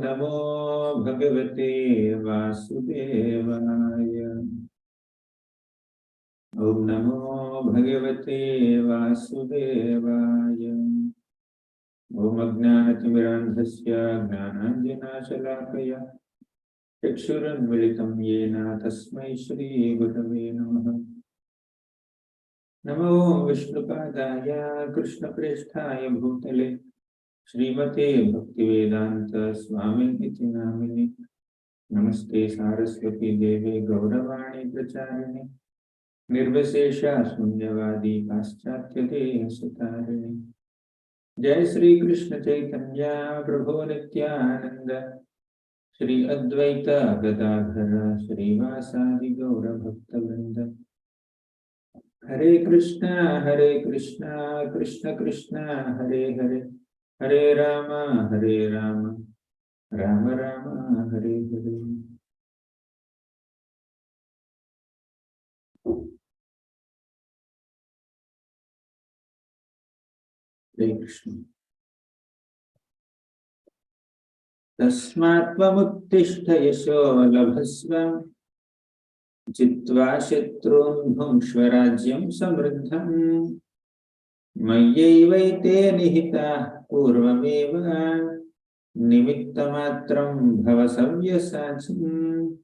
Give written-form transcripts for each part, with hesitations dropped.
नमो भगवते वासुदेवाय। ओम नमो भगवते वासुदेवाय। ओम अज्ञानतिमिरान्धस्य ज्ञानाञ्जनशलाकया चक्षुरुन्मिलितं येन तस्मै श्रीगुरवे नमः। नमो विष्णुपादाय कृष्णप्रेष्ठाय भूतले श्रीमते भक्तिवेदांत स्वामिनिति नामिने। नमस्ते सारस्वती देवे गौरवाणी प्रचारिणे निर्विशेष शून्यवादी पाश्चात्य देशतारिणे। जय श्री कृष्ण चैतन्य प्रभु नित्यानंद श्री अद्वैत गदाधर श्रीवासादि गौर भक्तवृंद। हरे कृष्णा कृष्ण कृष्ण हरे हरे, हरे राम राम राम हरे हरे। हरे कृष्ण। तस्मात् त्वमुत्तिष्ठ यशो लभस्व जित्वा शत्रून् भुङ्क्ष्व राज्यं समृद्धम्। मय्यैवैते निहिताः पूर्वमेव निमित्तमात्रं भव सव्यसाचिन्।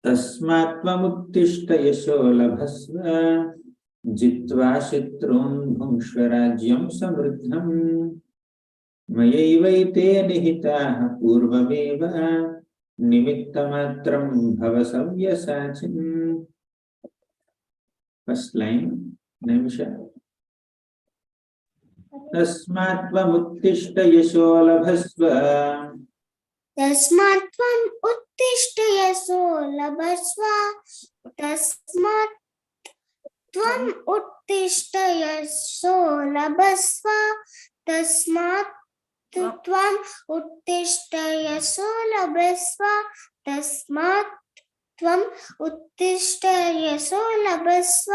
तस्मात् त्वमुत्तिष्ठ यशो लभस्व जित्वा शत्रून् भुङ्क्ष्व राज्यं समृद्धम्। मयैवैते निहिताः पूर्वमेव निमित्तमात्रं भव सव्यसाचिन्। First line Nimisha. तस्मात् त्वमुत्तिष्ठ यशो लभस्व। तस्मात् त्वम् उत्तिष्ठ यशो लभस्व। तस्मात् त्वम् उत्तिष्ठ यशो लभस्व। तस्मात् त्वम् उत्तिष्ठ यशो लभस्व। तस्मात् त्वम् उत्तिष्ठ यशो लभस्व।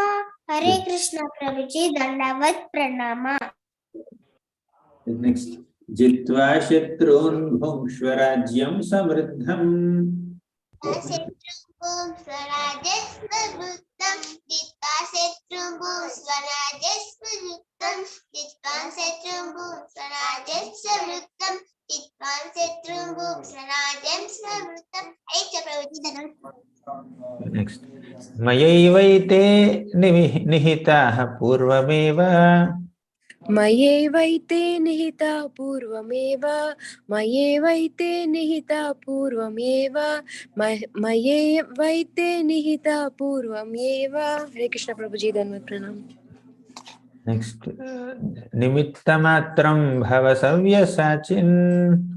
हरे कृष्ण प्रभु जी, दंडवत प्रणाम। नेक्स्ट। जित्वा शत्रून् भुङ्क्ष्व राज्यं समृद्धम्। नेक्स्ट। मयैवैते निहिताः पूर्वमेव। मयैवैते निहिता पूर्वमेव। मयैवैते निहिता पूर्वमेव। मयैवैते निहिता पूर्वमेव। हरे कृष्ण प्रभु जी, धन्यवाद प्रणाम। नेक्स्ट। निमित्तमात्रं भव सव्यसाचिन्।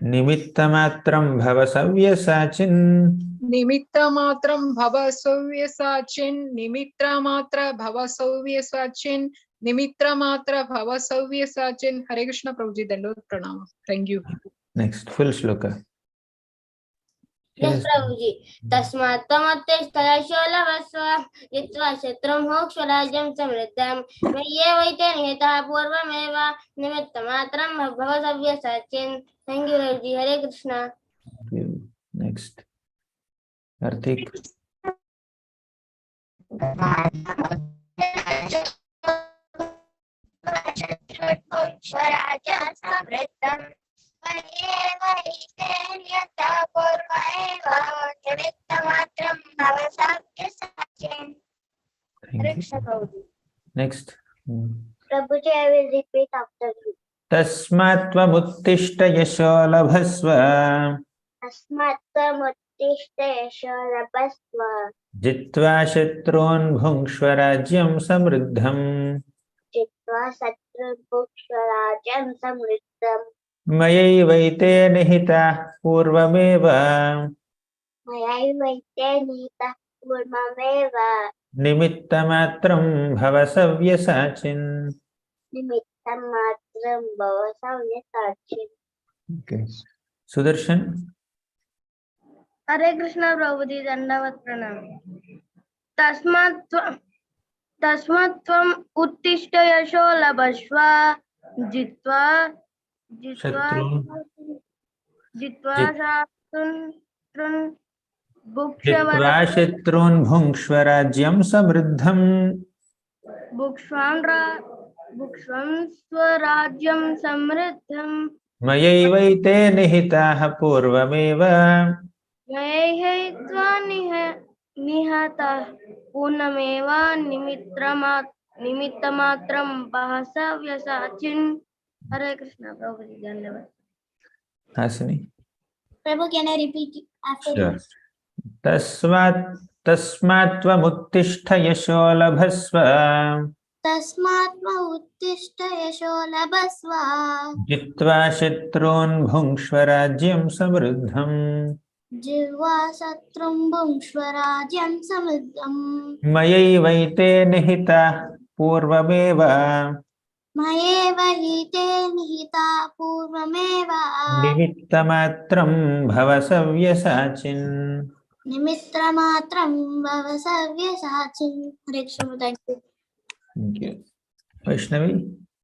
निमित्तमात्रं भव सव्यसाचिन्। निमित्तमात्रं भव सव्यसाचिन्। निमित्तमात्र भव सव्यसाचिन्। निमित्तमात्र भव सव्यसाचिन्। हरे कृष्ण प्रभु जी, दंडवत प्रणाम। Thank you. नेक्स्ट फुल श्लोक। यस प्रभु जी। तस्मात् त्वमुत्तिष्ठ यशो लभस्व जित्वा शत्रुं भुङ्क्ष्व राज्यं समृद्धम्। मय्यैवैते निहिताः पूर्वमेव निमित्तमात्रं भव सव्यसाचिन्। थैंक यू प्रभु जी। हरे कृष्ण। नेक्स्ट कार्तिक। नेक्स्ट प्रभु जी, I will repeat after you. तस्मात् त्वमुत्तिष्ठ यशो लभस्व। तस्मात् त्वमुत्तिष्ठ यशो लभस्व जित्वा शत्रून् भुङ्क्ष्व राज्यं समृद्धम्। जित्वा शत्रुं भुङ्क्ष्व राज्यं समृद्धम्। मयैवैते निहिताः पूर्वमेव। मयैवैते निहिताः पूर्वमेव निमित्तमात्रं भव सव्यसाचिन्। निमित्तमात्रं भव सव्यसाचिन्। सुदर्शन। हरे कृष्ण प्रभु जी, दंडवत प्रणाम। तस्मात् त्वम् उत्तिष्ठ यशो लभस्व। जित्वा Shatrun. शास्त्रं जित्वा शत्रून् भुङ्क्ष्व राज्यं समृद्धम् भुक्ष्वं स्वराज्यं समृद्धम् मयैवैते निहिताः पूर्वमेव मयैत्वा निहतः पूर्णमेव निमित्तमात्रं भासव्यसाचिन्। हरे कृष्ण प्रभु जी धन्यवाद। Hasini. Prabhu, can I repeat after Sure. this? तस्मात् त्वमुत्तिष्ठ यशो लभस्व तस्मात् उत्तिष्ठ यशो लभस्व जित्वा शत्रून् भुङ्क्ष्व राज्यं समृद्धम् जिह्वा शत्रुं भुङ्क्ष्व राज्यं समृद्धम् मयैवैते निहिताः पूर्वमेव मयैव हि ते निहिता पूर्वमेव निमित्तमात्रं भव सव्यसाचिन् निमित्तमात्रं भव सव्यसाचिन्। Hare Krishna, thank you. Thank you. Vaishnavi?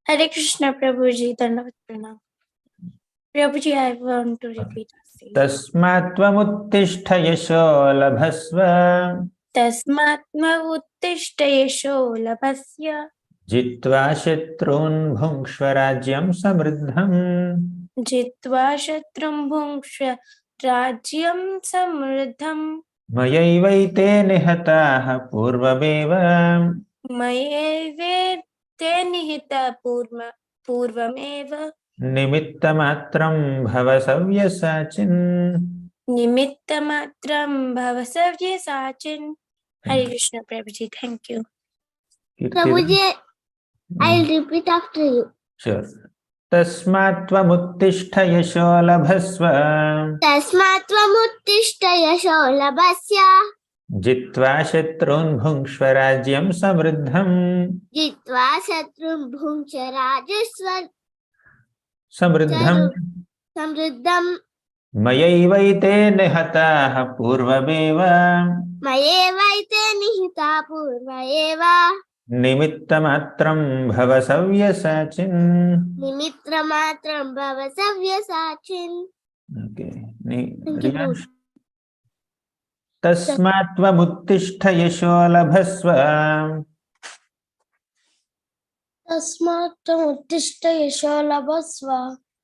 Hare Krishna Prabhuji, Dandavat Pranam. Prabhuji, I want to repeat. तस्मात् त्वमुत्तिष्ठ यशो लभस्व Tasmatma uttishta yasho labhasya जित्वा शत्रून् भुङ्क्ष्व राज्यं समृद्धम् jitva shatrum bhungshya rajyam samriddham मयैवैते निहताः पूर्वमेव mayeve te nihita purvameva निमित्तमात्रं भव सव्यसाचिन् nimittamatram bhavasavya sachin. Hare Krishna Prabhuji, thank you. Prabhuji, I'll repeat after you. Sure. तस्मात् त्वमुत्तिष्ठ यशो लभस्व तस्मात् त्वमुत्तिष्ठ यशो लभस्व जित्वा शत्रून् भुङ्क्ष्व राज्यं समृद्धम् जित्वा शत्रुं भुङ्क्ष्व राज्यं समृद्धम् मयैवैते निहताः पूर्वमेव मयैवैते निहिता पूर्वमेव निमित्तमात्रं भव सव्यसाचिन् निमित्तमात्रं भव सव्यसाचिन्। Okay. Thank you, Prabhu. तस्मात् त्वमुत्तिष्ठ यशो लभस्व तस्मात् त्वमुत्तिष्ठ यशो लभस्व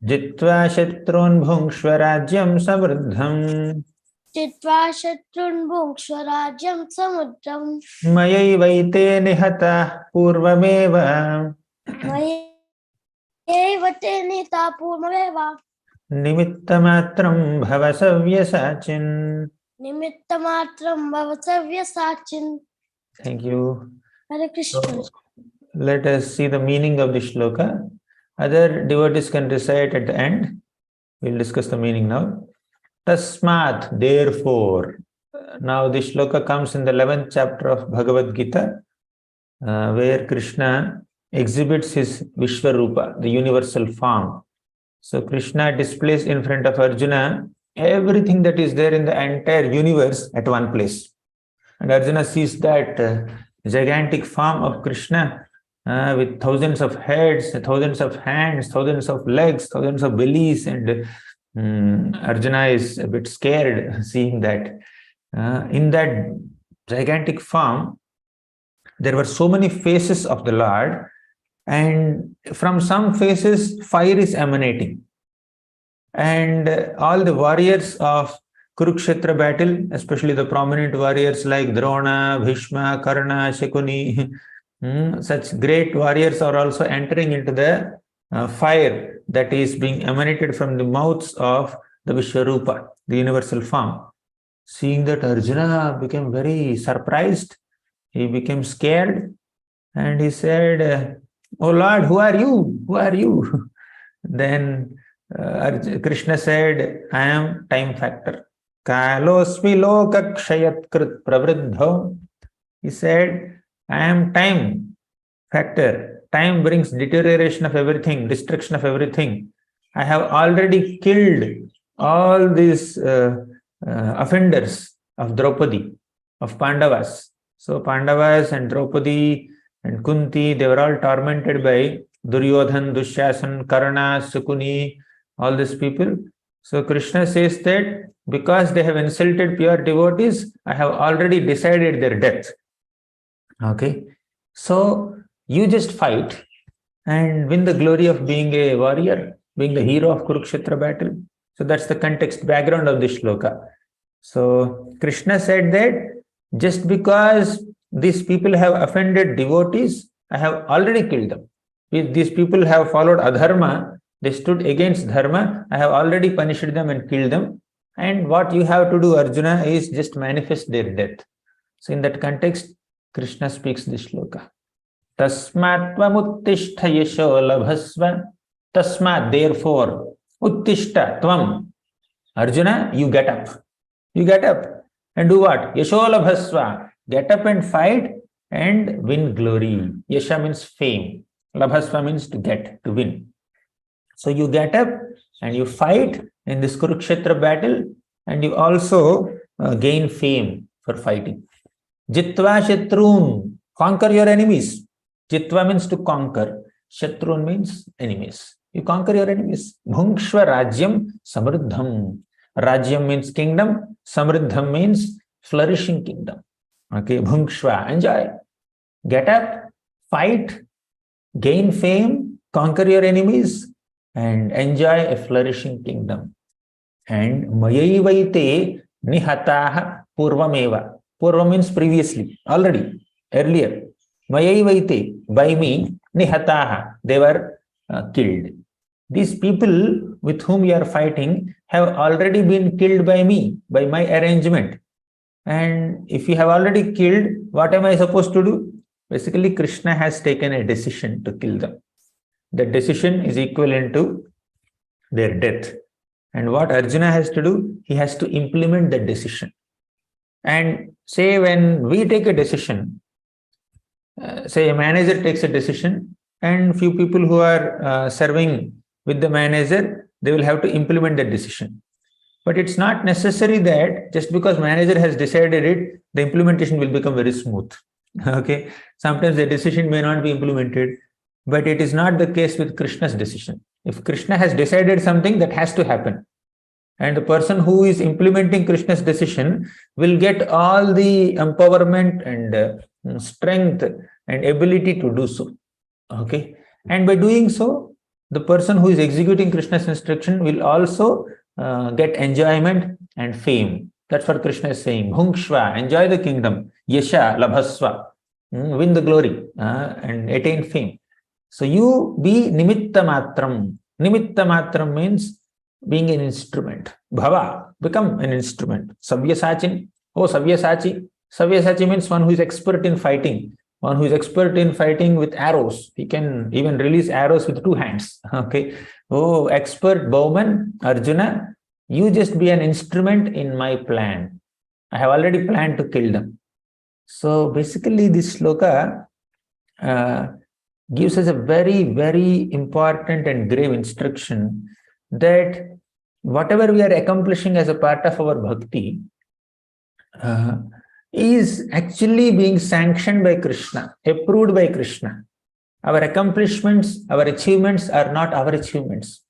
जित्वा शत्रून् भुङ्क्ष्व राज्यं समृद्धम् जित्वा शत्रुन् भुङ्क्ष्व राज्यं समृद्धम् मयैवैते निहताः पूर्वमेव मयैव ते निहता पूर्वमेव निमित्तमात्रं भव सव्यसाचिन् निमित्तमात्रं भव सव्यसाचिन्। Thank you. Hare Krishna. So, let us see the meaning of the shloka. Other devotees can recite at the end. We'll discuss the meaning now. Tasmat, therefore. Now this shloka comes in the 11th chapter of Bhagavad Gita, where Krishna exhibits his Vishwarupa, the universal form. So Krishna displays in front of Arjuna everything that is there in the entire universe at one place. And Arjuna sees that gigantic form of Krishna with thousands of heads, thousands of hands, thousands of legs, thousands of bellies, and Arjuna is a bit scared seeing that. In that gigantic form, there were so many faces of the Lord, and from some faces, fire is emanating. And all the warriors of Kurukshetra battle, especially the prominent warriors like Drona, Bhishma, Karna, Shakuni, such great warriors are also entering into the fire that is being emanated from the mouths of the Vishwarupa, the universal form. Seeing that, Arjuna became very surprised. He became scared and he said, "Oh Lord, who are you? Who are you?" Then Krishna said, "I am time factor. Kalosmi lokakshayat krit pravriddho." He said, "I am time factor. Time brings deterioration of everything, destruction of everything. I have already killed all these offenders of Draupadi, of Pandavas." So Pandavas and Draupadi and Kunti, they were all tormented by Duryodhan, Dushasan, Karna, Sukuni, all these people. So Krishna says that because they have insulted pure devotees, I have already decided their death. Okay. So you just fight and win the glory of being a warrior, being the hero of Kurukshetra battle. So that's the context, background of this shloka. So Krishna said that just because these people have offended devotees, I have already killed them. If these people have followed adharma, they stood against dharma, I have already punished them and killed them. And what you have to do, Arjuna, is just manifest their death. So in that context, Krishna speaks this shloka. Tasmat tvam uttishta yasho labhasva. Tasmat, therefore, uttishta tvam. Arjuna, you get up. You get up and do what? Yasho labhasva. Get up and fight and win glory. Yasha means fame. Labhasva means to get, to win. So you get up and you fight in this Kurukshetra battle and you also gain fame for fighting. Jitva shatrun, conquer your enemies. Jitva means to conquer. Shatrun means enemies. You conquer your enemies. Bhungshva rajyam samruddham. Rajyam means kingdom. Samruddham means flourishing kingdom. Okay, bhungshva, enjoy. Get up, fight, gain fame, conquer your enemies, and enjoy a flourishing kingdom. And mayaivaite nihataha purvameva. Purva means previously, already, earlier. Mayaivaite, by me, nihataha, they were killed. These people with whom you are fighting have already been killed by me, by my arrangement. And if you have already killed, what am I supposed to do? Basically, Krishna has taken a decision to kill them. The decision is equivalent to their death. And what Arjuna has to do, he has to implement that decision. And say when we take a decision, say a manager takes a decision and few people who are serving with the manager, they will have to implement that decision. But it's not necessary that just because manager has decided it, the implementation will become very smooth. Okay. Sometimes the decision may not be implemented, but it is not the case with Krishna's decision. If Krishna has decided something, that has to happen. And the person who is implementing Krishna's decision will get all the empowerment and strength and ability to do so. Okay. And by doing so, the person who is executing Krishna's instruction will also get enjoyment and fame. That's what Krishna is saying. Bhungshva, enjoy the kingdom. Yasha, labhasva, win the glory and attain fame. So you be nimitta matram. Nimitta matram means being an instrument. Bhava, become an instrument. Savyasachin, oh Savyasachi. Savyasachi means one who is expert in fighting. One who is expert in fighting with arrows. He can even release arrows with 2 hands. Okay. Oh, expert bowman, Arjuna, you just be an instrument in my plan. I have already planned to kill them. So basically this shloka gives us a very, very important and grave instruction that whatever we are accomplishing as a part of our bhakti is actually being sanctioned by Krishna, approved by Krishna. Our accomplishments, our achievements are not our achievements.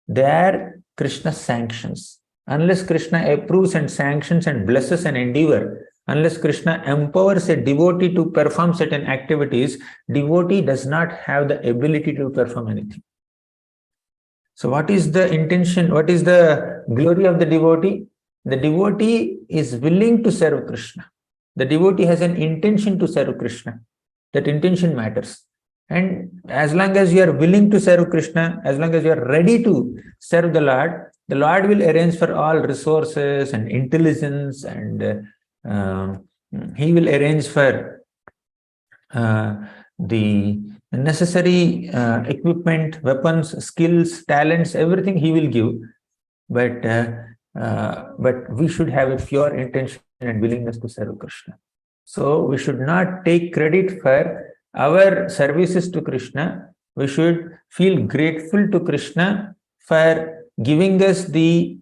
They are Krishna's sanctions. Unless Krishna approves and sanctions and blesses an endeavor, unless Krishna empowers a devotee to perform certain activities, devotee does not have the ability to perform anything. So what is the intention? What is the glory of the devotee? The devotee is willing to serve Krishna. The devotee has an intention to serve Krishna. That intention matters. And as long as you are willing to serve Krishna, as long as you are ready to serve the Lord will arrange for all resources and intelligence, and he will arrange for the necessary equipment, weapons, skills, talents, everything he will give. But we should have a pure intention and willingness to serve Krishna. So we should not take credit for our services to Krishna. We should feel grateful to Krishna for giving us the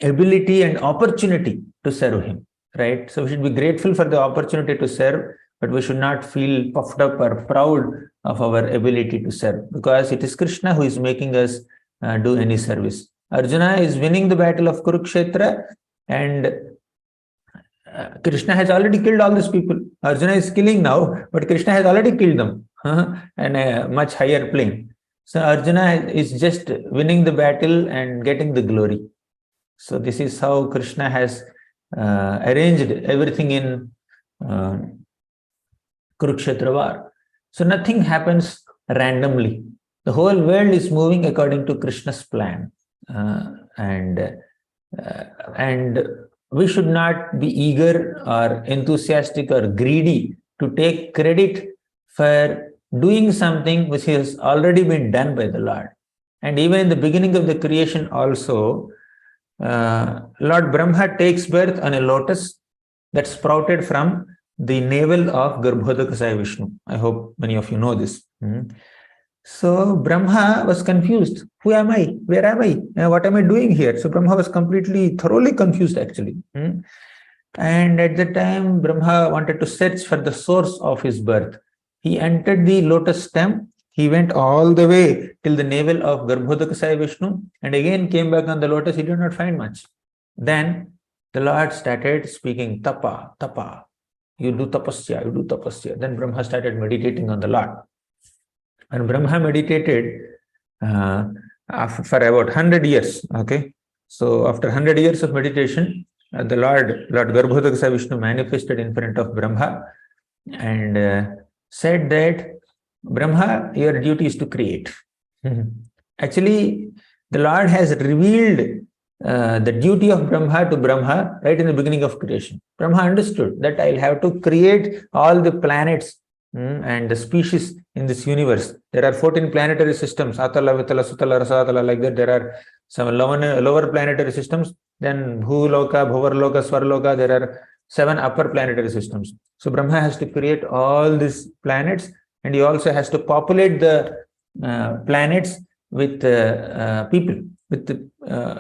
ability and opportunity to serve him, right? So we should be grateful for the opportunity to serve. but we should not feel puffed up or proud of our ability to serve, because it is Krishna who is making us do any service. Arjuna is winning the battle of Kurukshetra, and Krishna has already killed all these people. Arjuna is killing now, but Krishna has already killed them in a much higher plane. So Arjuna is just winning the battle and getting the glory. So this is how Krishna has arranged everything in Kurukshetra war. So nothing happens randomly. The whole world is moving according to Krishna's plan. And we should not be eager or enthusiastic or greedy to take credit for doing something which has already been done by the Lord. And even in the beginning of the creation also, Lord Brahma takes birth on a lotus that sprouted from the navel of Garbhodakasaya Vishnu. I hope many of you know this. So Brahma was confused. Who am I? Where am I? What am I doing here? So Brahma was thoroughly confused actually. And at the time, Brahma wanted to search for the source of his birth. He entered the lotus stem. He went all the way till the navel of Garbhodakasaya Vishnu, and again came back on the lotus. He did not find much. Then the Lord started speaking, tapa, tapa. You do tapasya, you do tapasya. Then Brahma started meditating on the Lord. And Brahma meditated for about 100 years. Okay. So after 100 years of meditation, the Lord Garbhodakasaya Vishnu manifested in front of Brahma and said that, Brahma, your duty is to create. Actually, the Lord has revealed the duty of Brahma to Brahma right in the beginning of creation. Brahma understood that I'll have to create all the planets and the species in this universe. There are 14 planetary systems, Atala, Vitala, Sutala, Rasatala, like that. There are some lower planetary systems. Then Bhuloka, Bhuvarloka, Swarloka, there are 7 upper planetary systems. So Brahma has to create all these planets, and he also has to populate the planets with people, with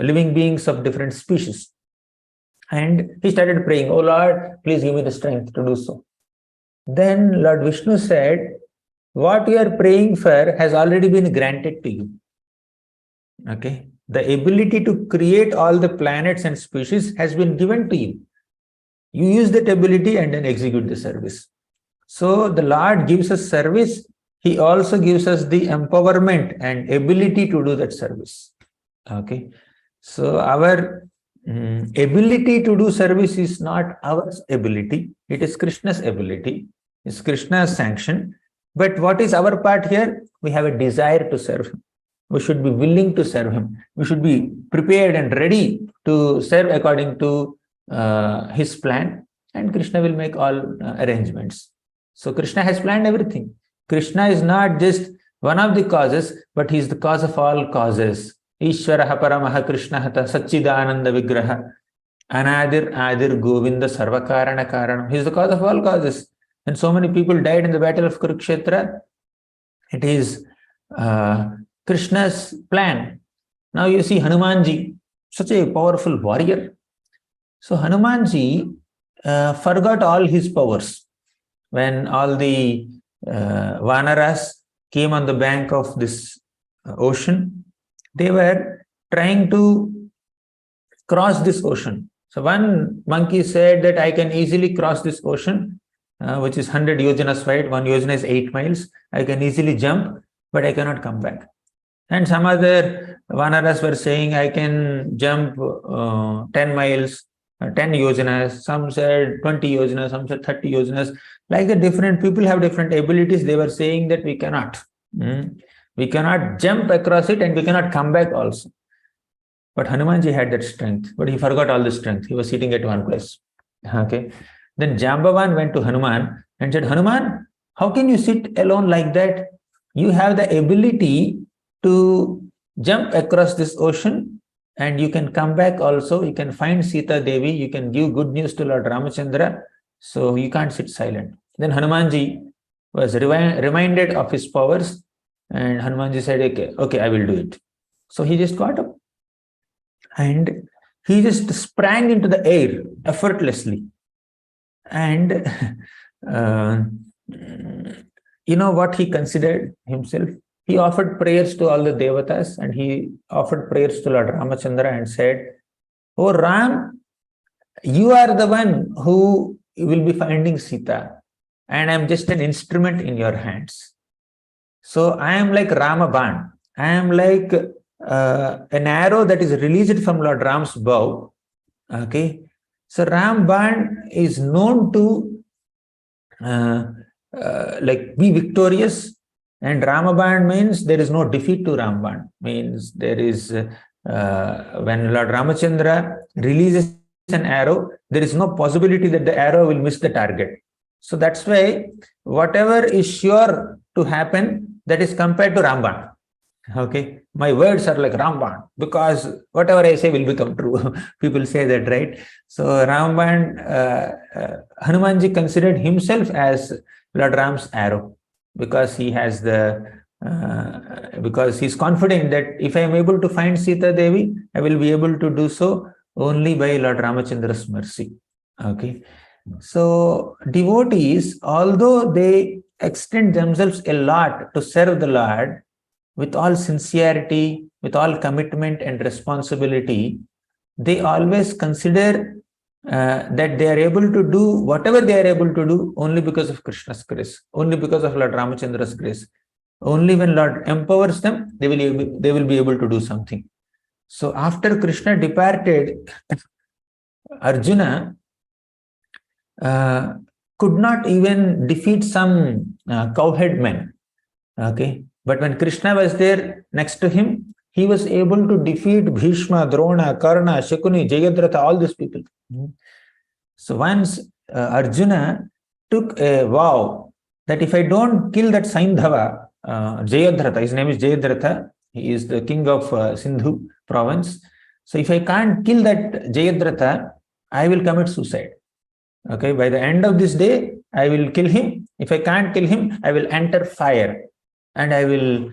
living beings of different species. And he started praying, oh Lord, please give me the strength to do so. Then Lord Vishnu said, what you are praying for has already been granted to you. Okay. The ability to create all the planets and species has been given to you. You use that ability and then execute the service. So the Lord gives us service. He also gives us the empowerment and ability to do that service. Okay. So our ability to do service is not our ability. It is Krishna's ability. It's Krishna's sanction. But what is our part here? We have a desire to serve him. We should be willing to serve him. We should be prepared and ready to serve according to his plan, and Krishna will make all arrangements. So Krishna has planned everything. Krishna is not just one of the causes, but he is the cause of all causes. Ishvaraha paramaha krishnahata satchidananda vigraha anadir adir govinda sarvakarana karanam. He is the cause of all causes. And so many people died in the battle of Kurukshetra. It is Krishna's plan. Now you see Hanumanji, such a powerful warrior. So Hanumanji forgot all his powers. When all the Vanaras came on the bank of this ocean, they were trying to cross this ocean. So one monkey said that I can easily cross this ocean, which is 100 yojanas wide. 1 yojana is 8 miles. I can easily jump, but I cannot come back. And some other Vanaras were saying I can jump 10 miles, 10 yojanas. Some said 20 yojanas, some said 30 yojanas. Like the different people have different abilities. They were saying that we cannot. We cannot jump across it and we cannot come back also. But Hanumanji had that strength, but he forgot all the strength. He was sitting at one place. Okay. Then Jambavan went to Hanuman and said, Hanuman, how can you sit alone like that? You have the ability to jump across this ocean and you can come back also. You can find Sita Devi. You can give good news to Lord Ramachandra. So you can't sit silent. Then Hanumanji was reminded of his powers, and Hanumanji said, okay, I will do it. So he just got up and he just sprang into the air effortlessly. And you know what he considered himself? He offered prayers to all the devatas, and he offered prayers to Lord Ramachandra and said, "Oh Ram, you are the one who will be finding Sita, and I am just an instrument in your hands. So I am like Ramaban. I am like an arrow that is released from Lord Ram's bow. Okay, so Ramban is known to like be victorious, and Ramaban means there is no defeat to Ramban. Means there is when Lord Ramachandra releases an arrow, there is no possibility that the arrow will miss the target. So that's why whatever is sure to happen, that is compared to Ramban. Okay, my words are like Ramban because whatever I say will become true. People say that, right? So Ramban, Hanumanji considered himself as Lord Ram's arrow because he has because he's confident that if I am able to find Sita Devi, I will be able to do so only by Lord Ramachandra's mercy. Okay, so devotees, although they extend themselves a lot to serve the Lord with all sincerity, with all commitment and responsibility, they always consider that they are able to do whatever they are able to do only because of Krishna's grace, only because of Lord Ramachandra's grace. Only when Lord empowers them, they will be able to do something. So after Krishna departed, Arjuna could not even defeat some cowherd men. Okay, but when Krishna was there next to him, he was able to defeat Bhishma, Drona, Karna, Shakuni, Jayadratha, all these people. So once Arjuna took a vow that if I don't kill that Saindhava, Jayadratha, his name is Jayadratha, he is the king of Sindhu province. So if I can't kill that Jayadratha, I will commit suicide. Okay, by the end of this day, I will kill him. If I can't kill him, I will enter fire and I will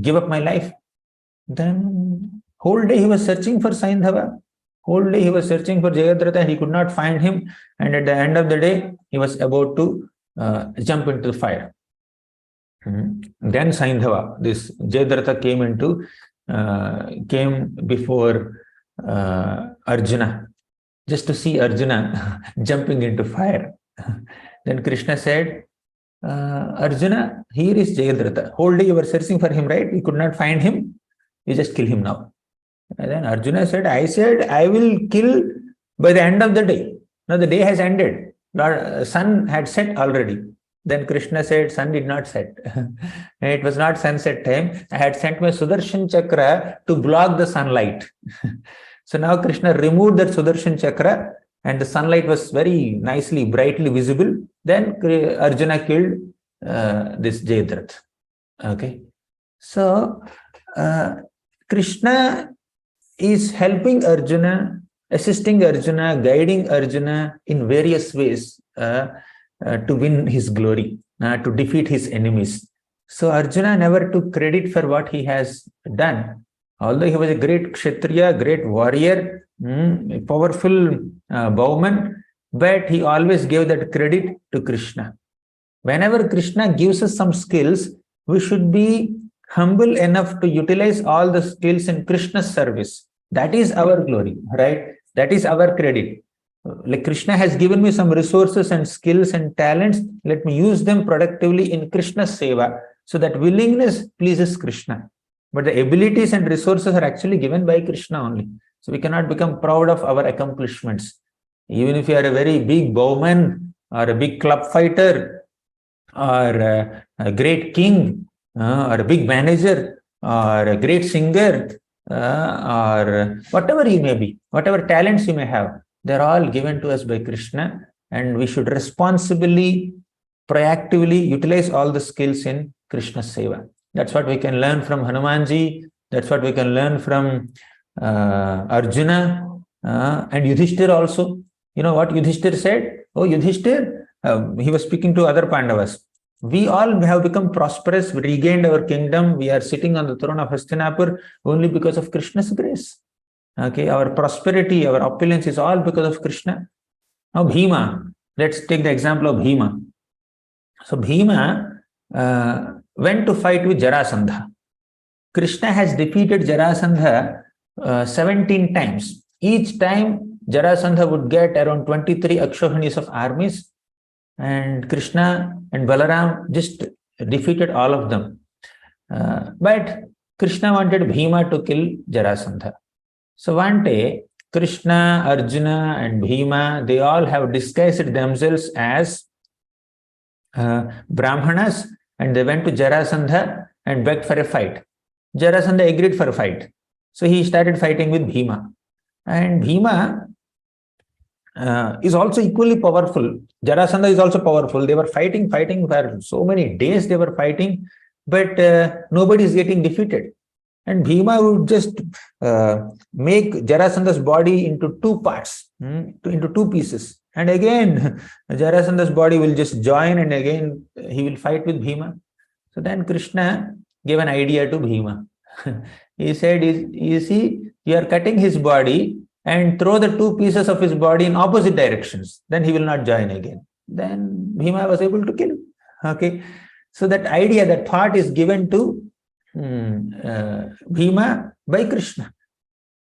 give up my life. Then whole day he was searching for Saindhava. Whole day he was searching for Jayadratha. He could not find him. And at the end of the day, he was about to jump into the fire. Then Saindhava, this Jayadratha came before Arjuna, just to see Arjuna jumping into fire. Then Krishna said, Arjuna, here is Jayadratha. Whole day you were searching for him, right? You could not find him. You just kill him now. And then Arjuna said, I will kill by the end of the day. Now the day has ended. Sun had set already. Then Krishna said, sun did not set. It was not sunset time. I had sent my Sudarshan Chakra to block the sunlight. So now Krishna removed that Sudarshan Chakra and the sunlight was very nicely, brightly visible. Then Arjuna killed this Jayadratha. Okay. So Krishna is helping Arjuna, assisting Arjuna, guiding Arjuna in various ways to win his glory, to defeat his enemies. So Arjuna never took credit for what he has done. Although he was a great Kshatriya, great warrior, a powerful bowman, but he always gave that credit to Krishna. Whenever Krishna gives us some skills, we should be humble enough to utilize all the skills in Krishna's service. That is our glory, right? That is our credit. Like Krishna has given me some resources and skills and talents, let me use them productively in Krishna's seva. So that willingness pleases Krishna. But the abilities and resources are actually given by Krishna only. So we cannot become proud of our accomplishments. Even if you are a very big bowman or a big club fighter or a great king or a big manager or a great singer or whatever you may be, whatever talents you may have, they're all given to us by Krishna, and we should responsibly, proactively utilize all the skills in Krishna's seva. That's what we can learn from Hanumanji. That's what we can learn from Arjuna and Yudhishthir also. You know what Yudhishthir said? Oh, Yudhishthir, he was speaking to other Pandavas. We all have become prosperous, we regained our kingdom, we are sitting on the throne of Hastinapur only because of Krishna's grace. Okay, our prosperity, our opulence is all because of Krishna. Now Bhima, Let's take the example of Bhima. So Bhima went to fight with Jarasandha. Krishna has defeated Jarasandha 17 times. Each time Jarasandha would get around 23 Akshohinis of armies, and Krishna and Balaram just defeated all of them. But Krishna wanted Bhima to kill Jarasandha. So one day, Krishna, Arjuna and Bhima, they all have disguised themselves as Brahmanas, and they went to Jarasandha and begged for a fight. Jarasandha agreed for a fight. So he started fighting with Bhima. And Bhima is also equally powerful. Jarasandha is also powerful. They were fighting for so many days they were fighting, but nobody is getting defeated. And Bhima would just make Jarasandha's body into two parts, into two pieces. And again, Jarasandha's body will just join, and again he will fight with Bhima. So then Krishna gave an idea to Bhima. He said, you see, you are cutting his body and throw the two pieces of his body in opposite directions. Then he will not join again. Then Bhima was able to kill him. Okay. So that idea, that thought is given to Bhima by Krishna.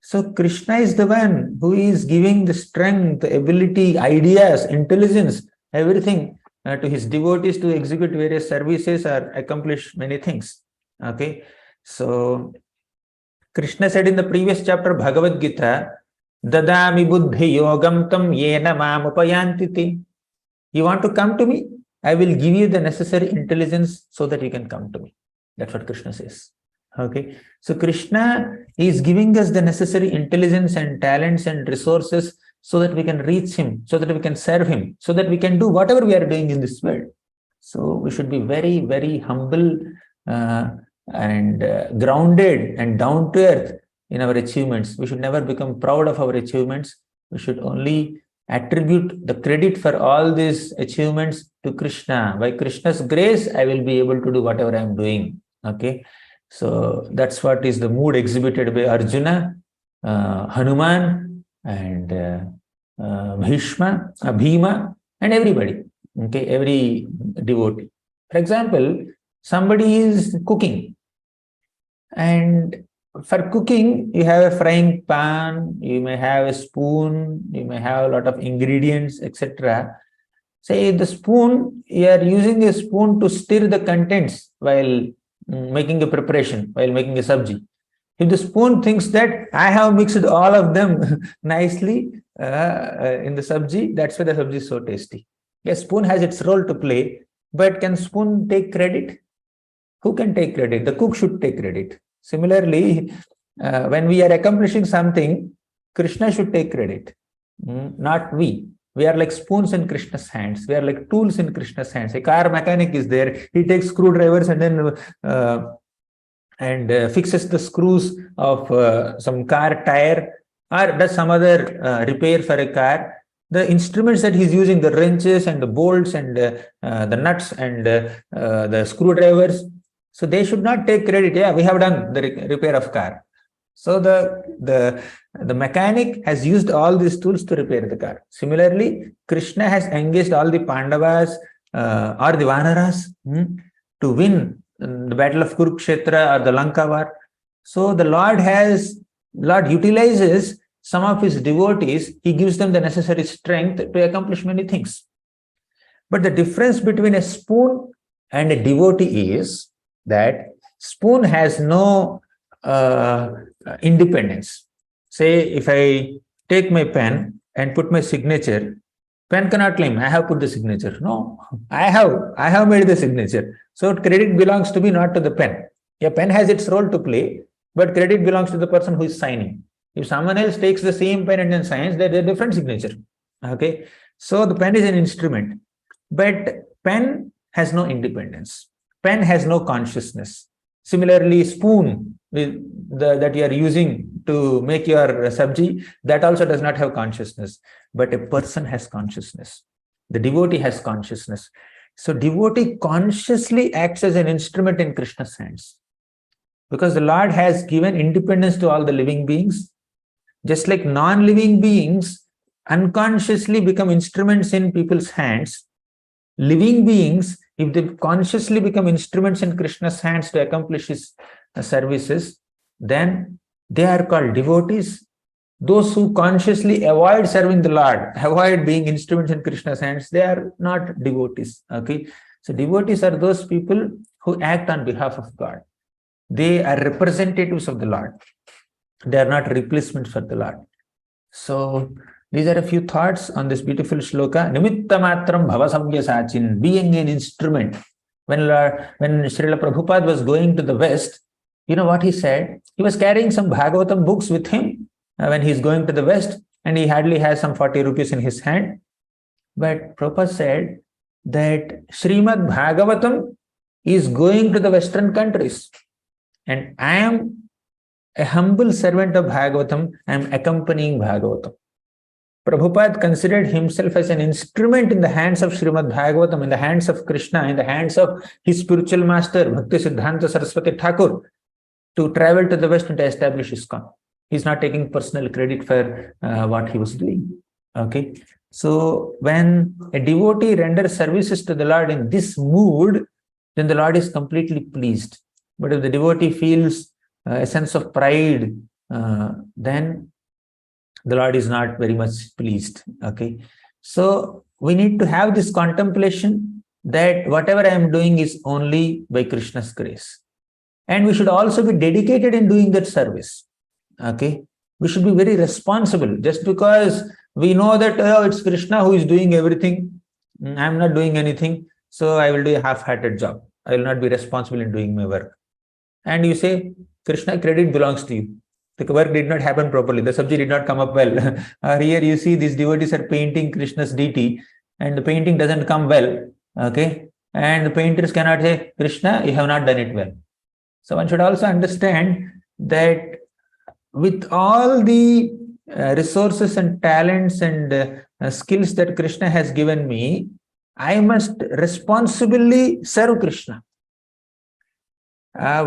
So Krishna is the one who is giving the strength, ability, ideas, intelligence, everything to his devotees to execute various services or accomplish many things. Okay. So Krishna said in the previous chapter Bhagavad Gita, Dadami buddhi yogam tam yena mam upayantiti. You want to come to me? I will give you the necessary intelligence so that you can come to me. That's what Krishna says. Okay. So Krishna is giving us the necessary intelligence and talents and resources so that we can reach him, so that we can serve him, so that we can do whatever we are doing in this world. So we should be very, very humble and grounded and down to earth in our achievements. We should never become proud of our achievements. We should only attribute the credit for all these achievements to Krishna. By Krishna's grace, I will be able to do whatever I am doing. Okay. So that's what is the mood exhibited by Arjuna, Hanuman, and Bhima, and everybody. Okay, every devotee. For example, somebody is cooking, and for cooking, you have a frying pan, you may have a spoon, you may have a lot of ingredients, etc. Say the spoon, you are using a spoon to stir the contents while making a preparation, while making a sabji. If the spoon thinks that I have mixed all of them nicely in the sabji, that's why the sabji is so tasty. Yes, spoon has its role to play, but can spoon take credit? Who can take credit? The cook should take credit. Similarly, when we are accomplishing something, Krishna should take credit, not we. We are like spoons in Krishna's hands. We are like tools in Krishna's hands. A car mechanic is there. He takes screwdrivers and then fixes the screws of some car tire, or does some other repair for a car. The instruments that he's using, the wrenches and the bolts and the nuts and the screwdrivers, so they should not take credit. Yeah, we have done the repair of car. So the mechanic has used all these tools to repair the car. Similarly, Krishna has engaged all the Pandavas or the Vanaras to win the battle of Kurukshetra or the Lanka war. So the Lord utilizes some of his devotees. He gives them the necessary strength to accomplish many things. But the difference between a spoon and a devotee is that spoon has no independence. Say, if I take my pen and put my signature, pen cannot claim, I have put the signature. No, I have made the signature. So credit belongs to me, not to the pen. A pen has its role to play, but credit belongs to the person who is signing. If someone else takes the same pen and then signs, they're a different signature. Okay. So the pen is an instrument, but pen has no independence. Pen has no consciousness. Similarly, spoon that you are using to make your sabji, that also does not have consciousness. But a person has consciousness. The devotee has consciousness. So devotee consciously acts as an instrument in Krishna's hands. Because the Lord has given independence to all the living beings. Just like non-living beings unconsciously become instruments in people's hands, living beings, if they consciously become instruments in Krishna's hands to accomplish his services, then they are called devotees. Those who consciously avoid serving the Lord, avoid being instruments in Krishna's hands, they are not devotees. Okay, so devotees are those people who act on behalf of God. They are representatives of the Lord. They are not replacements for the Lord. So these are a few thoughts on this beautiful shloka. Nimitta matram bhavasavya being an instrument. When Srila Prabhupada was going to the West, you know what he said? He was carrying some Bhagavatam books with him when he's going to the West, and he hardly has some 40 rupees in his hand. But Prabhupada said that Srimad Bhagavatam is going to the Western countries, and I am a humble servant of Bhagavatam. I am accompanying Bhagavatam. Prabhupada considered himself as an instrument in the hands of Srimad Bhagavatam, in the hands of Krishna, in the hands of his spiritual master, Bhakti Siddhanta Saraswati Thakur, to travel to the West and to establish ISKCON. He's not taking personal credit for what he was doing. Okay. So when a devotee renders services to the Lord in this mood, then the Lord is completely pleased. But if the devotee feels a sense of pride, then the Lord is not very much pleased. Okay. So we need to have this contemplation that whatever I am doing is only by Krishna's grace. And we should also be dedicated in doing that service. Okay. We should be very responsible. Just because we know that it's Krishna who is doing everything, I'm not doing anything, so I will do a half-hearted job. I will not be responsible in doing my work. And you say, Krishna, credit belongs to you. The work did not happen properly. The subject did not come up well. Here you see these devotees are painting Krishna's deity, and the painting doesn't come well. Okay. And the painters cannot say, Krishna, you have not done it well. So one should also understand that with all the resources and talents and skills that Krishna has given me, I must responsibly serve Krishna.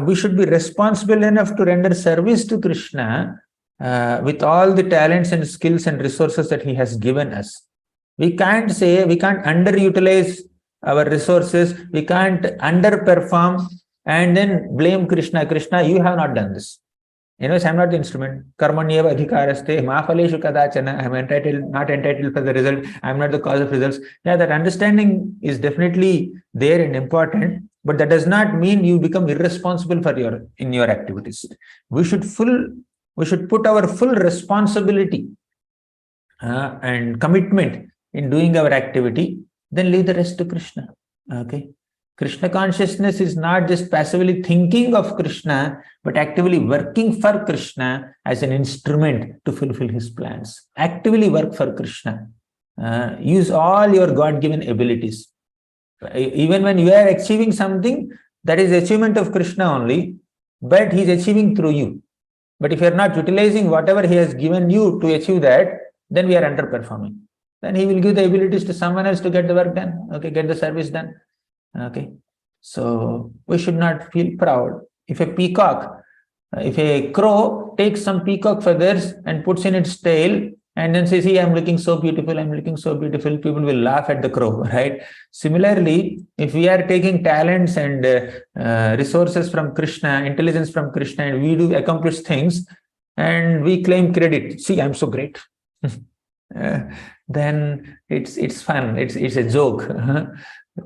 We should be responsible enough to render service to Krishna with all the talents and skills and resources that he has given us. We can't underutilize our resources, we can't underperform and then blame Krishna. Krishna, you have not done this. Anyways, I'm not the instrument. Karmanyeva adhikaraste, ma phaleshu kadachana. I'm not entitled for the result. I'm not the cause of results. Yeah, that understanding is definitely there and important, but that does not mean you become irresponsible in your activities. We should put our full responsibility and commitment in doing our activity, then leave the rest to Krishna. Okay. Krishna consciousness is not just passively thinking of Krishna, but actively working for Krishna as an instrument to fulfill his plans. Actively work for Krishna. Use all your God-given abilities. Even when you are achieving something, that is achievement of Krishna only, but he is achieving through you. But if you are not utilizing whatever he has given you to achieve that, then we are underperforming. Then he will give the abilities to someone else to get the work done, okay, get the service done. Okay, so we should not feel proud. If a crow takes some peacock feathers and puts in its tail and then says, see, I'm looking so beautiful, people will laugh at the crow, right? Similarly, if we are taking talents and resources from Krishna, intelligence from Krishna, and we do accomplish things and we claim credit, see, I'm so great. Then it's fun, it's a joke.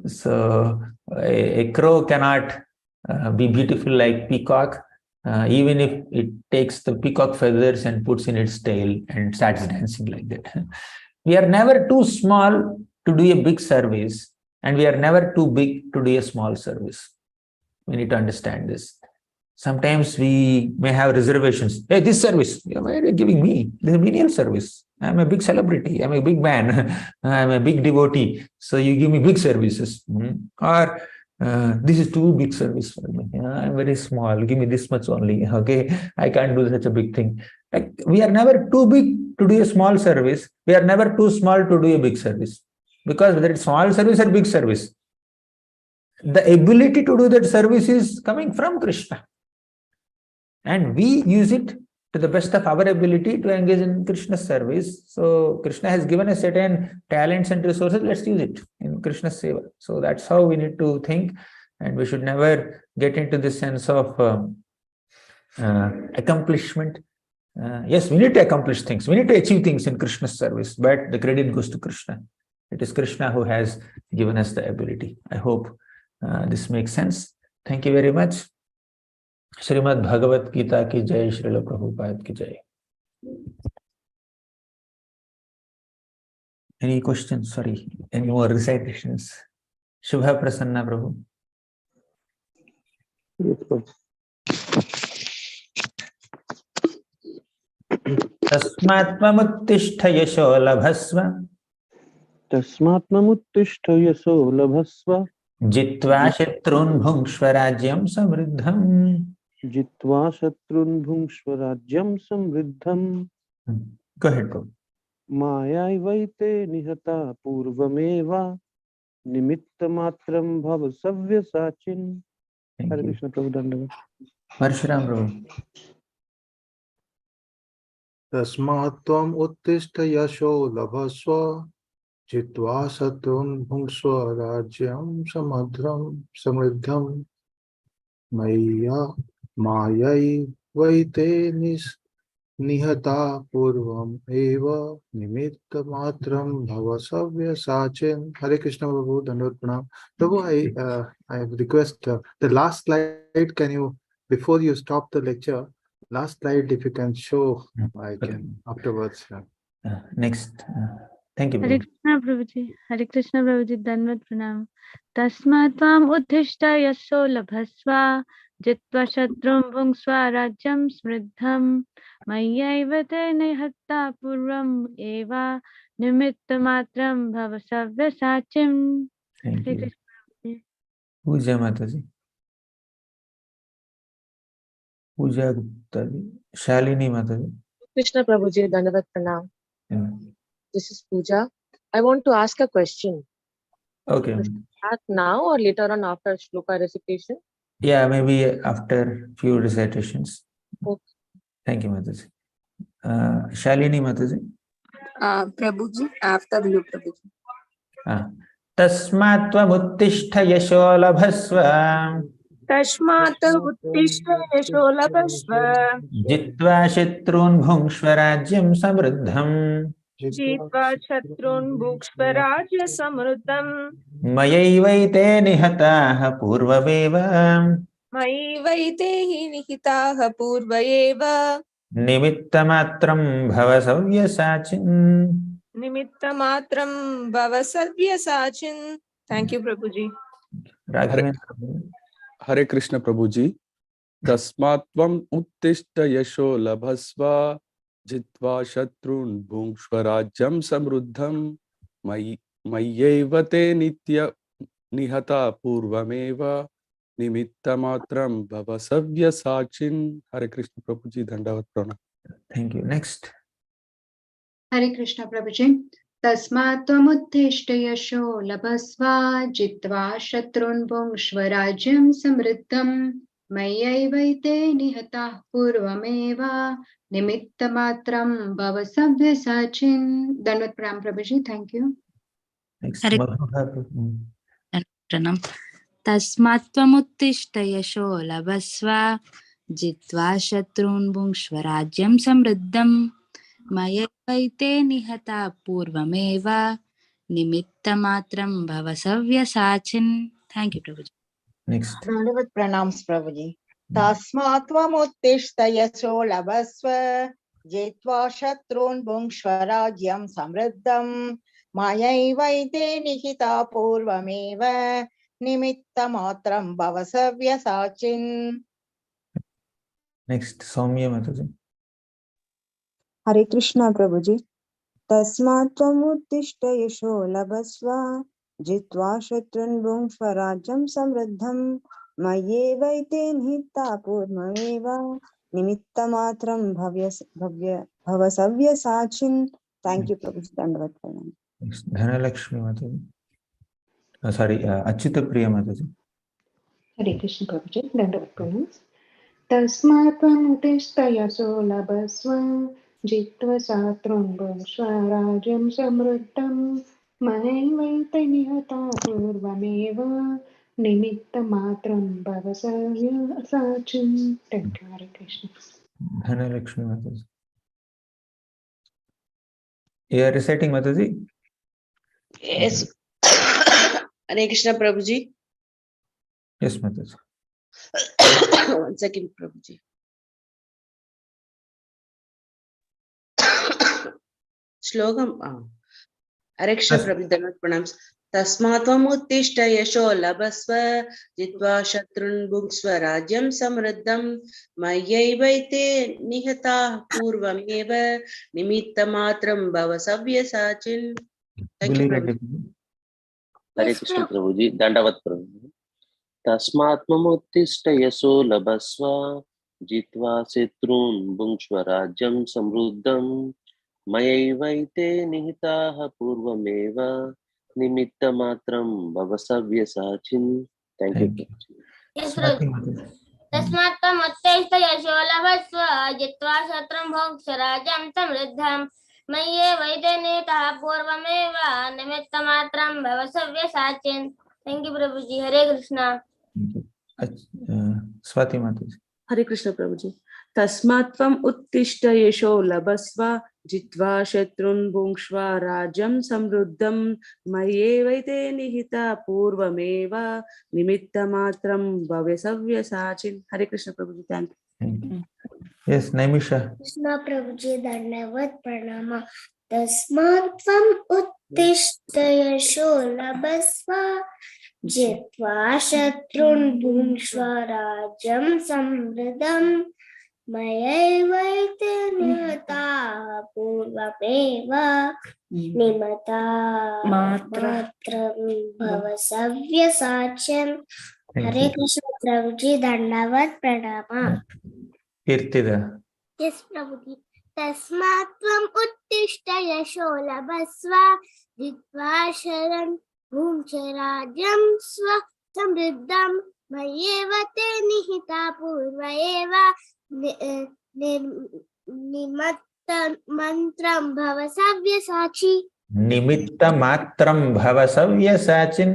So a crow cannot be beautiful like peacock, even if it takes the peacock feathers and puts in its tail and starts dancing like that. We are never too small to do a big service, and we are never too big to do a small service. We need to understand this. Sometimes we may have reservations. Hey, this service, why are you giving me? This is a menial service. I'm a big celebrity. I'm a big man. I'm a big devotee. So you give me big services. Or this is too big service for me. I'm very small. Give me this much only. Okay, I can't do such a big thing. Like, we are never too big to do a small service. We are never too small to do a big service. Because whether it's small service or big service, the ability to do that service is coming from Krishna. And we use it to the best of our ability to engage in Krishna's service. So Krishna has given us certain talents and resources. Let's use it in Krishna's seva. So that's how we need to think, and we should never get into this sense of accomplishment. Yes, we need to accomplish things. We need to achieve things in Krishna's service, but the credit goes to Krishna. It is Krishna who has given us the ability. I hope this makes sense. Thank you very much. Srimad Bhagavad Gita ki jai, Srila Prabhupada ki jai. Any questions? Sorry, any more recitations? Shubha Prasanna Prabhu. Tasmatmamuttishta yasho labhasva. तस्मात्ममुत्तिष्ठ Yesso लभस्व Jitva shatrun bhungshva rajyam samriddham. जित्वा शत्रुन् भुङ्क्ष्व राज्यं समृद्धम् Go ahead, Prabhu. मायैवैते निहता पूर्वमेव निमित्तमात्रं भव सव्यसाचिन्. Thank Hare you. Krishna प्रभु दंडवत. Parshuram Prabhu. तस्मात् त्वम् उत्तिष्ठ यशो लभस्व जित्वा शत्रुन् भुङ्क्ष्व राज्यं समृद्धम् मायैवैते निहता पूर्वम् एव निमित्तमात्रं भव सव्यसाचिन्. Hare Krishna Prabhu, Dandavad Pranam. Prabhu, I request the last slide. Can you, before you stop the lecture, last slide if you can show, I can afterwards. Next. Thank you, Hare Prabhu. Krishna Prabhuji. Hare Krishna Prabhuji. Danvat Pranam. Tasmat tvam uddhishta yaso labhasva jitva shatrum bhungsva rajyam smriddham mayyaiva te nihatta purvam eva nimitta matram bhava savyasachim. Thank Hare you. Krishna Prabhuji. Puja Mataji. Puja Gupta ji. Shalini Mataji. Krishna Prabhuji, Dandavat Pranam. This is Pooja. I want to ask a question. Okay. Start now or later on after shloka recitation? Yeah, maybe after few recitations. Okay. Thank you, Mataji. Shalini Mataji. Prabhuji, after you, Prabhuji. Tasmat tvamuttishta yasho labhasva Tashmat uttishta yasho labhasva jitva shatrun bhungshva rajyam samriddham jitva shatrun bhukshva rajya samruddham mayaivaite nihataha purvameva Mayi vaitehi nihitaha purvayeva nimittamatram bhava savyasachin. nimittamatram bhavasarvyasachin. Thank you, Prabhuji. Raghavendra. Hare Krishna Prabhuji. Tasmatvam uttishta yasho labhasva jitva shatrun bhungshva rajyam samruddham mayyevate nitya nihata purvameva nimitta matram bhava savyasachin. Hare Krishna Prabhuji. Dandavat Pranam. Thank you. Next. Hare Krishna Prabhuji. Tasmat tvamuttishta yasho labhasva jitva shatrun bhungshva rajyam samriddham mayyaivaite nihatah purvameva nimittamatram bhava savyasachin. Dandavat Pranam Prabhuji. Thank you. Next. Hare Pranam. Tasmatvamuttishta yasho labhasva jitva shatrun bhungshva rajyam samriddham mayyaivaite nihata purvameva nimitta matram bhava savyasachin. Thank you, Prabhuji. Next. Dandavat Pranams Prabhuji. Tasmatvamuttishta yasho labhasva jitva shatrun bhungshva rajyam samriddham mayaivaite nihita purvameva nimitta matram bhava savyasachin. Next. Soumya Mataji. Hare Krishna Prabhuji. Tasmatvamuttishta yasho labhasva jitva shatrun bhungshva rajyam samriddham mayyevaite nihita purvameva nimitta matram bhava savyasachin. Thank you, Prabhuji. Dandavat Pranam. Next. Dhanalakshmi Mataji. Sorry, Achyuta Priya Mataji. Hare Krishna Prabhuji, Dandavat Pranams. तस्मात् त्वमुत्तिष्ठ यशो लभस्व जित्वा शत्रून् स्वराज्यं समृद्धं महैवैते निहता पूर्वमेव निमित्तमात्रं भव सव्यसाचिन्. Thank you, Hare Krishna. Dhanalakshmi Mataji. You are reciting, Mataji? Yes. Hare Krishna Prabhuji. Yes, Mataji. 1 second, Prabhuji. Shlokam. Hare Krishna Prabhuji, Dhanvat Pranams. Tasmatvam uttishta yasho labhasva jitva shatrun bhunksva rajyam samriddham mayyaivaite nihata purvameva nimitta matram bhava savyasachin. Thank you, Prabhuji. Hare Krishna Prabhuji, Dandavat Prabhuji. Tasmatmamuttishta yaso labhasva jitva setrun bhunksva rajyam samruddham mayaivaite nihitaha purvameva nimitta matram bhavasavya sachin. Thank you. Yes, Prabhuji. तस्मात् त्वमुत्तिष्ठ यशो लभस्व जित्वा शत्रुं भुङ्क्ष्व राज्यं समृद्धं मय्येवैते निहितः पूर्वमेव निमित्तमात्रं भव सव्यसाचिन्. Thank you, Prabhuji. Hare Krishna. Swati Mataji. Hare Krishna Prabhuji. Tasmatvam uttishta yesho labhasva jitva shatrun bhunksva rajam samruddham mayyevaite nihita purvameva nimitta matram bhavesavya sachin. Hare Krishna Prabhuji. Thank you. Yes, Naimisha. Krishna Prabhuji, Dandavat Pranama. Tasmatvam uttishta yasho labhasva jitva shatrun bhunksva rajam samriddham mayaivaite nihata purvameva nimata matram bhava savyasachin. Hare Krishna Prabhuji, Dandavat Pranama. Kirtida. Yes, Prabhuji. Tasmatvam uttishta yasho labhasva jitva sharan bhunksva rajyam swa samriddham mayevate nihita purva eva nimitta mantram bhava savyasachi. Nimitta matram bhava savyasachin.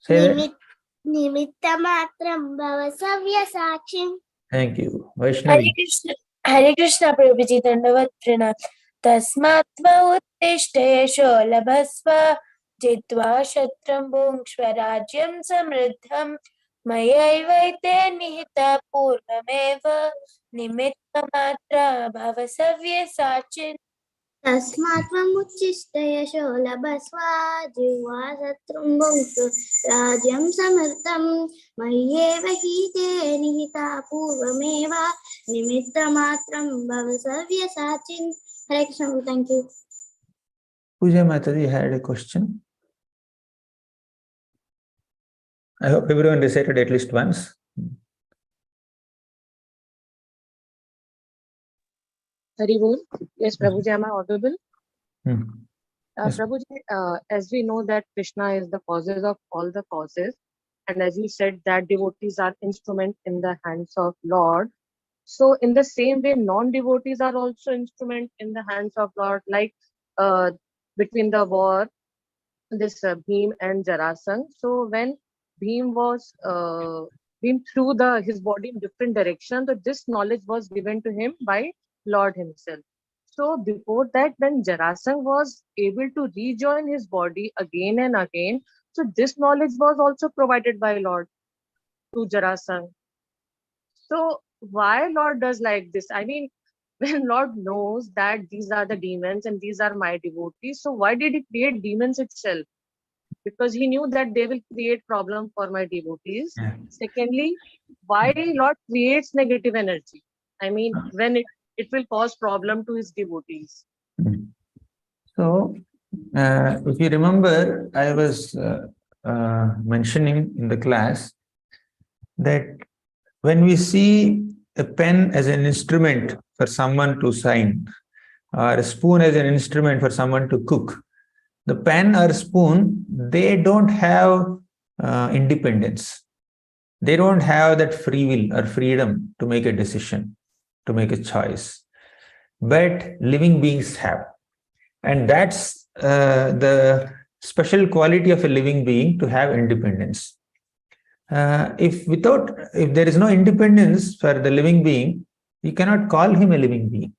Say that. Nimitta matram bhava savyasachin. Thank you. Vaishnavi. Hare Krishna Prabhuji, Dandavat Pranam. Tasmatva uttishta yasho labhasva jitva shatram bhunksva rajyam samriddham mayaivaite nihita purvameva nimitta matra bhava savyasachin. Tasmatvam uttishta yasho labhasva jitva shatram bhunksva rajyam samriddham mayyevaite nihita purvameva nimitta matram bhava savyasachin. Hare Krishna, thank you. Puja Mataji had a question. I hope everyone recited at least once. Hari Bol. Yes, Prabhuji, am I audible? Yes. Prabhuji, as we know that Krishna is the causes of all the causes, and as you said that devotees are instrument in the hands of Lord, so in the same way, non-devotees are also instrument in the hands of Lord, like between the war, this Bhim and Jarasandh. So when Bhim threw his body in different directions, so this knowledge was given to him by Lord himself. So before that, when Jarasandh was able to rejoin his body again and again, so this knowledge was also provided by Lord to Jarasandh. So why Lord does like this? I mean, when Lord knows that these are the demons and these are my devotees, so why did he create demons itself? Because he knew that they will create problem for my devotees. Secondly, why Lord creates negative energy? I mean, when it will cause problem to his devotees. So, if you remember, I was mentioning in the class that when we see a pen as an instrument for someone to sign, or a spoon as an instrument for someone to cook, the pen or spoon, they don't have independence. they don't have that free will or freedom to make a decision, to make a choice. But living beings have. And that's the special quality of a living being, to have independence. If there is no independence for the living being, you cannot call him a living being.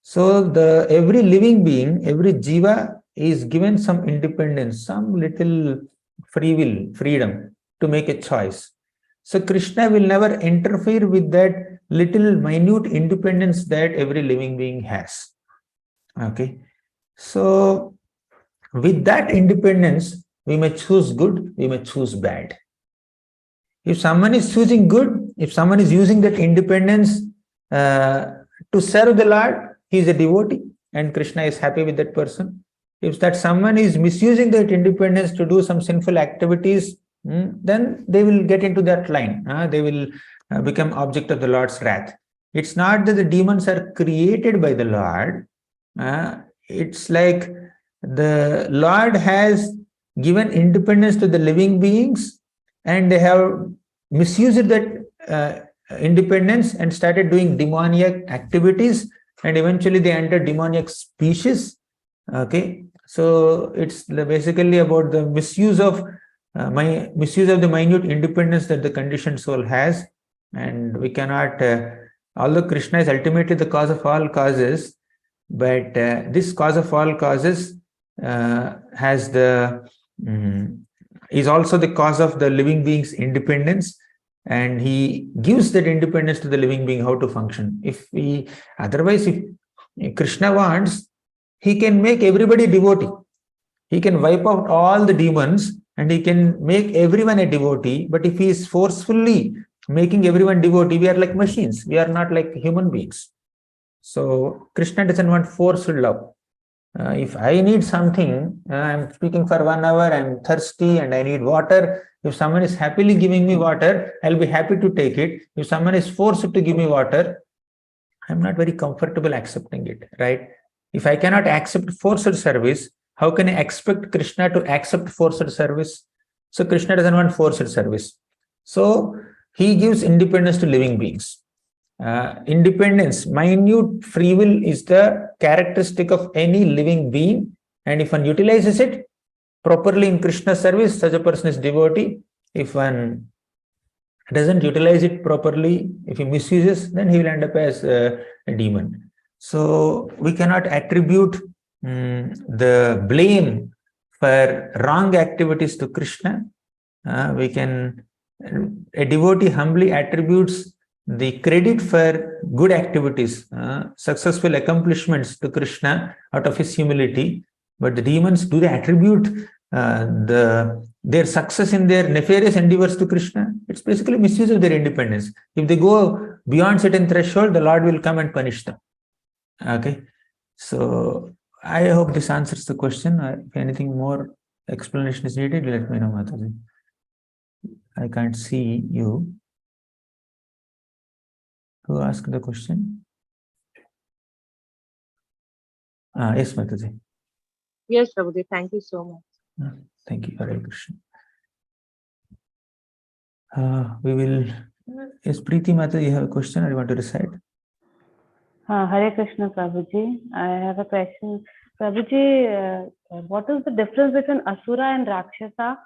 So every living being, every jiva is given some independence, some little free will, freedom to make a choice. So Krishna will never interfere with that little minute independence that every living being has. Okay. So with that independence, we may choose good, we may choose bad. If someone is choosing good, if someone is using that independence to serve the Lord, he is a devotee and Krishna is happy with that person. If that someone is misusing that independence to do some sinful activities, then they will get into that line. They will become object of the Lord's wrath. It's not that the demons are created by the Lord. It's like the Lord has given independence to the living beings, and they have misused that independence and started doing demoniac activities, and eventually they enter demoniac species. Okay, so it's basically about the misuse of the minute independence that the conditioned soul has. And we cannot, although Krishna is ultimately the cause of all causes, but this cause of all causes is also the cause of the living being's independence, and he gives that independence to the living being how to function. Otherwise, if Krishna wants, he can make everybody devotee. He can wipe out all the demons and he can make everyone a devotee. But if he is forcefully making everyone devotee, we are like machines. We are not like human beings. So Krishna doesn't want forceful love. If I need something, I'm speaking for 1 hour, I'm thirsty and I need water. If someone is happily giving me water, I'll be happy to take it. If someone is forced to give me water, I'm not very comfortable accepting it, right? If I cannot accept forced service, how can I expect Krishna to accept forced service? So Krishna doesn't want forced service. So he gives independence to living beings. Independence, minute free will is the characteristic of any living being, and if one utilizes it properly in Krishna service, such a person is devotee. If one doesn't utilize it properly, if he misuses, then he will end up as a demon. So we cannot attribute the blame for wrong activities to Krishna. A devotee humbly attributes the credit for good activities, successful accomplishments to Krishna out of his humility. But the demons, do they attribute their success in their nefarious endeavors to Krishna? It's basically misuse of their independence. If they go beyond certain threshold, the Lord will come and punish them. Okay, so I hope this answers the question. If anything more explanation is needed, let me know, Mataji. I can't see you. Who asked the question? Yes, Mataji. Yes, Prabhuji, thank you so much. Thank you, Hare Krishna. We will. Yes, Preeti Mataji, you have a question or you want to recite? Hare Krishna, Prabhuji. I have a question. Prabhuji, what is the difference between Asura and Rakshasa?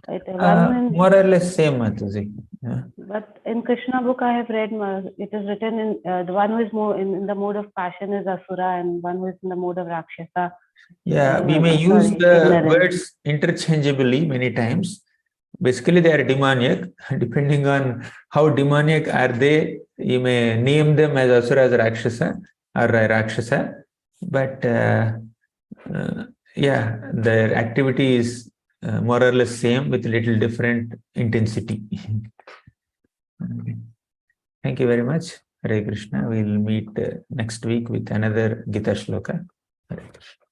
More or less same, Mataji. Yeah. But in Krishna book, I have read it is written in the one who is more in the mode of passion is Asura, and one who is in the mode of Rakshasa. Yeah, we may use the words interchangeably many times. Basically, they are demoniac. Depending on how demoniac are they, you may name them as Asura, as Rakshasa or Rakshasa. But yeah, their activity is more or less same with little different intensity. Okay. Thank you very much. Hare Krishna. We'll meet next week with another Gita shloka. Hare Krishna.